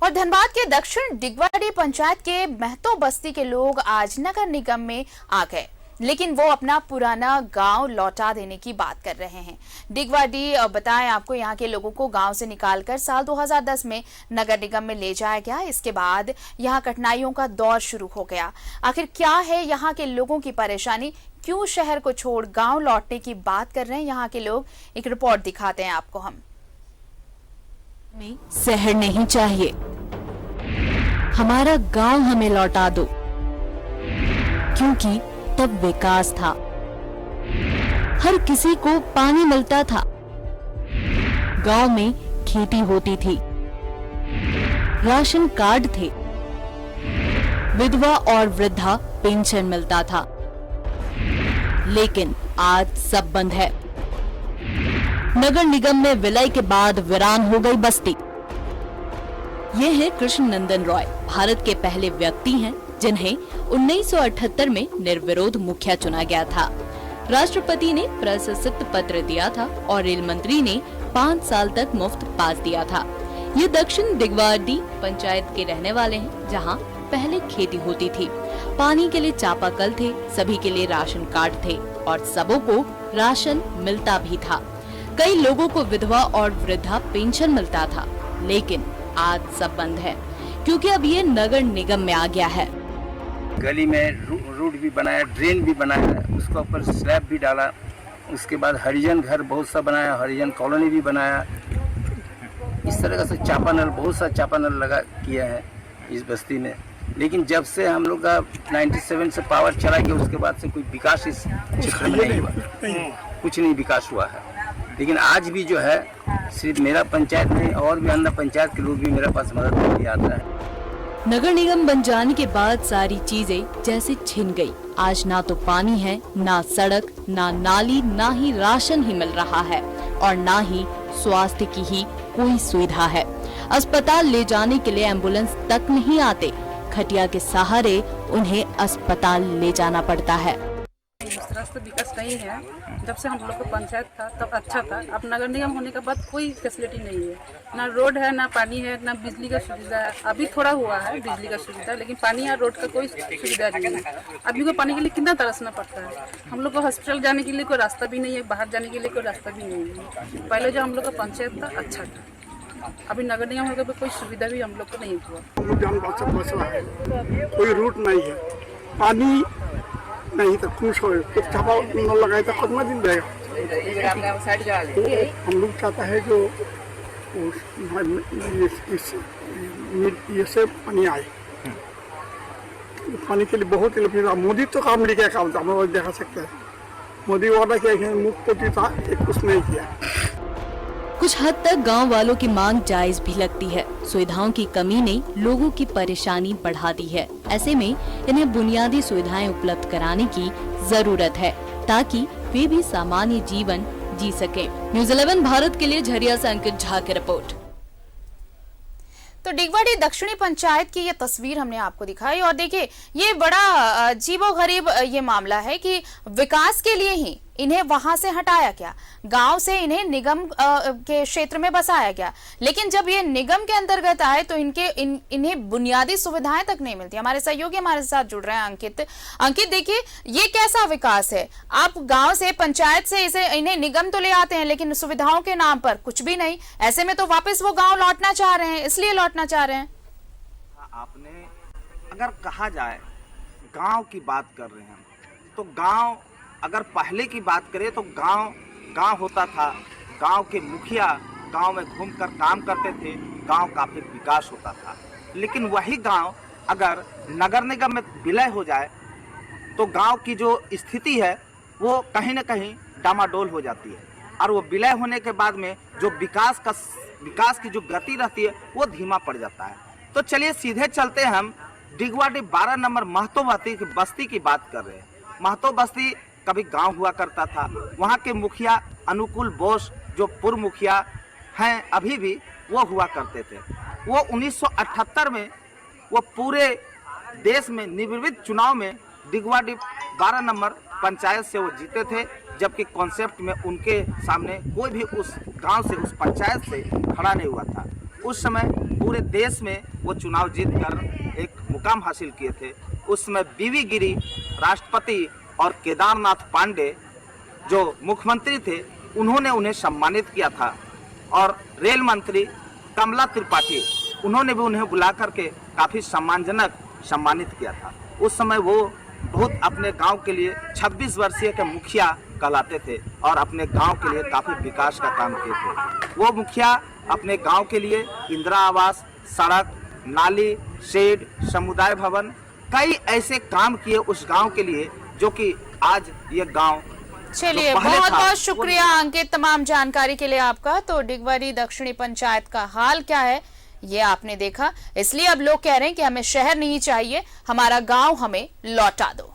और धनबाद के दक्षिण डिगवाड़ी पंचायत के महतो बस्ती के लोग आज नगर निगम में आ गए, लेकिन वो अपना पुराना गांव लौटा देने की बात कर रहे हैं। डिगवाड़ी बताएं आपको, यहाँ के लोगों को गांव से निकालकर साल 2010 में नगर निगम में ले जाया गया। इसके बाद यहाँ कठिनाइयों का दौर शुरू हो गया। आखिर क्या है यहाँ के लोगों की परेशानी, क्यों शहर को छोड़ गांव लौटने की बात कर रहे हैं यहाँ के लोग, एक रिपोर्ट दिखाते हैं आपको हम। शहर नहीं चाहिए, हमारा गांव हमें लौटा दो, क्योंकि तब विकास था, हर किसी को पानी मिलता था, गांव में खेती होती थी, राशन कार्ड थे, विधवा और वृद्धा पेंशन मिलता था। लेकिन आज सब बंद है। नगर निगम में विलय के बाद वीरान हो गई बस्ती। ये है कृष्ण नंदन रॉय, भारत के पहले व्यक्ति हैं जिन्हें 1978 में निर्विरोध मुखिया चुना गया था। राष्ट्रपति ने प्रशस्ति पत्र दिया था और रेल मंत्री ने 5 साल तक मुफ्त पास दिया था। ये दक्षिण डिगवाड़ी पंचायत के रहने वाले हैं, जहां पहले खेती होती थी, पानी के लिए चापाकल थे, सभी के लिए राशन कार्ड थे और सबों को राशन मिलता भी था। कई लोगों को विधवा और वृद्धा पेंशन मिलता था, लेकिन आज सब बंद है, क्योंकि अब ये नगर निगम में आ गया है। गली में रोड भी बनाया, ड्रेन भी बनाया, उसके ऊपर स्लैब भी डाला, उसके बाद हरिजन घर बहुत सा बनाया, हरिजन कॉलोनी भी बनाया। इस तरह से चापानल, बहुत सा चापानल लगा किया है इस बस्ती में। लेकिन जब से हम लोग का 97 से पावर चला गया, उसके बाद से कोई विकास इस क्षेत्र में नहीं हुआ, कुछ नहीं विकास हुआ है। लेकिन आज भी जो है, सिर्फ मेरा पंचायत नहीं और भी अन्य पंचायत के लोग भी मेरे पास मदद के लिए आता है। नगर निगम बन जाने के बाद सारी चीजें जैसे छिन गई। आज ना तो पानी है, ना सड़क, ना नाली, ना ही राशन ही मिल रहा है और ना ही स्वास्थ्य की ही कोई सुविधा है। अस्पताल ले जाने के लिए एम्बुलेंस तक नहीं आते, खटिया के सहारे उन्हें अस्पताल ले जाना पड़ता है। रास्ता विकास नहीं है। जब से हम लोग का पंचायत था तब अच्छा था, अब नगर निगम होने के बाद कोई फैसिलिटी नहीं है, ना रोड है, ना पानी है, ना बिजली का सुविधा है। अभी थोड़ा हुआ है बिजली का सुविधा, लेकिन पानी या रोड का कोई सुविधा नहीं है। आदमी को पानी के लिए कितना तरसना पड़ता है। हम लोग को हॉस्पिटल जाने के लिए कोई रास्ता भी नहीं है, बाहर जाने के लिए कोई रास्ता भी नहीं है। पहले जो हम लोग का पंचायत था अच्छा था, अभी नगर निगम होने के बाद कोई सुविधा भी हम लोग को नहीं हुआ। कोई रूट नहीं है, पानी नहीं तो खुश हो, कुछ छापा न लगाए तो कितना दिन रहेगा। हम लोग चाहता है जो ये से पानी आए, पानी के लिए बहुत मोदी तो काम लिखा काम था, हम लोग देखा सकते हैं। मोदी वादा किया, मुफ्त था, कुछ नहीं किया। कुछ हद तक गांव वालों की मांग जायज भी लगती है। सुविधाओं की कमी ने लोगों की परेशानी बढ़ा दी है। ऐसे में इन्हें बुनियादी सुविधाएं उपलब्ध कराने की जरूरत है, ताकि वे भी सामान्य जीवन जी सकें। न्यूज़ 11 भारत के लिए झरिया से अंकित झा की रिपोर्ट। तो डिगवाड़ी दक्षिणी पंचायत की ये तस्वीर हमने आपको दिखाई और देखिए, ये बड़ा अजीबोगरीब ये मामला है कि विकास के लिए ही इन्हें वहां से हटाया गया, गांव से इन्हें निगम के क्षेत्र में बसाया गया। लेकिन जब ये निगम के अंतर्गत आए तो इन्हें बुनियादी सुविधाएं तक नहीं मिलती। हमारे सहयोगी हमारे साथ जुड़ रहे हैं अंकित, देखिए ये कैसा विकास है। आप गांव से, पंचायत से इन्हें निगम तो ले आते हैं, लेकिन सुविधाओं के नाम पर कुछ भी नहीं। ऐसे में तो वापस वो गाँव लौटना चाह रहे हैं, इसलिए लौटना चाह रहे हैं। आपने अगर कहा जाए गांव की बात कर रहे हैं, तो गांव अगर पहले की बात करें तो गांव होता था, गांव के मुखिया गांव में घूमकर काम करते थे, गांव का फिर विकास होता था। लेकिन वही गांव अगर नगर निगम में विलय हो जाए तो गांव की जो स्थिति है वो कहीं न कहीं डामाडोल हो जाती है, और वो विलय होने के बाद में जो विकास की जो गति रहती है वो धीमा पड़ जाता है। तो चलिए सीधे चलते हैं, हम डिगवाड़ी 12 नंबर महतो बस्ती की बात कर रहे हैं। महतो बस्ती कभी गांव हुआ करता था। वहां के मुखिया अनुकूल बोस, जो पूर्व मुखिया हैं अभी भी, वो हुआ करते थे। वो 1978 में वो पूरे देश में निर्विवाद चुनाव में डिगवाड़ी 12 नंबर पंचायत से वो जीते थे, जबकि कॉन्सेप्ट में उनके सामने कोई भी उस गांव से, उस पंचायत से खड़ा नहीं हुआ था। उस समय पूरे देश में वो चुनाव जीत कर एक मुकाम हासिल किए थे। उस समय बीवी गिरी राष्ट्रपति और केदारनाथ पांडे जो मुख्यमंत्री थे उन्होंने उन्हें सम्मानित किया था, और रेल मंत्री कमला त्रिपाठी उन्होंने भी उन्हें बुला करके काफ़ी सम्मानजनक सम्मानित किया था। उस समय वो बहुत अपने गांव के लिए 26 वर्षीय के मुखिया कहलाते थे और अपने गांव के लिए काफ़ी विकास का काम किए थे। वो मुखिया अपने गांव के लिए इंदिरा आवास, सड़क, नाली, शेड, समुदाय भवन, कई ऐसे काम किए उस गांव के लिए जो कि आज ये गांव चलिए, बहुत बहुत शुक्रिया अंकित तमाम जानकारी के लिए आपका। तो डिगवाड़ी दक्षिणी पंचायत का हाल क्या है ये आपने देखा, इसलिए अब लोग कह रहे हैं कि हमें शहर नहीं चाहिए, हमारा गांव हमें लौटा दो।